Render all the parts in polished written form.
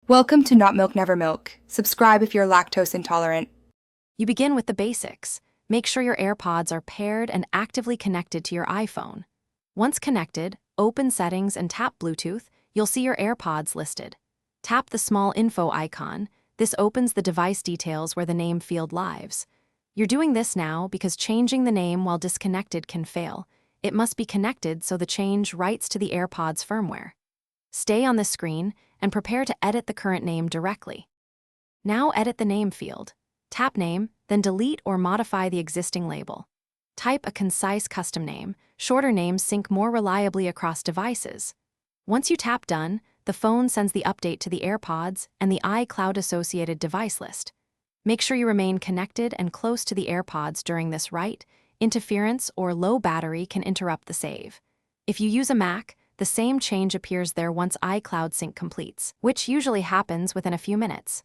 Welcome to Not Milk Never Milk. Subscribe if you're lactose intolerant. You begin with the basics. Make sure your AirPods are paired and actively connected to your iPhone. Once connected, open Settings and tap Bluetooth. You'll see your AirPods listed. Tap the small info icon. This opens the device details where the name field lives. You're doing this now because changing the name while disconnected can fail. It must be connected so the change writes to the AirPods firmware. Stay on this screen and prepare to edit the current name directly. Now edit the name field. Tap Name, then delete or modify the existing label. Type a concise custom name. Shorter names sync more reliably across devices. Once you tap Done, the phone sends the update to the AirPods and the iCloud-associated device list. Make sure you remain connected and close to the AirPods during this write. Interference or low battery can interrupt the save. If you use a Mac, the same change appears there once iCloud sync completes, which usually happens within a few minutes.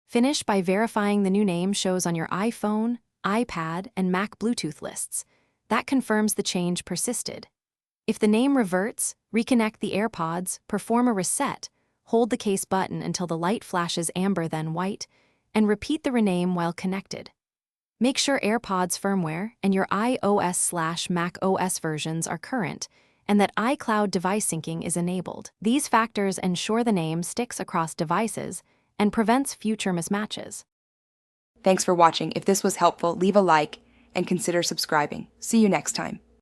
Finish by verifying the new name shows on your iPhone, iPad, and Mac Bluetooth lists. That confirms the change persisted. If the name reverts, reconnect the AirPods, perform a reset, hold the case button until the light flashes amber then white, and repeat the rename while connected. Make sure AirPods firmware and your iOS/Mac OS versions are current, and that iCloud device syncing is enabled. These factors ensure the name sticks across devices and prevents future mismatches. Thanks for watching. If this was helpful, leave a like and consider subscribing. See you next time.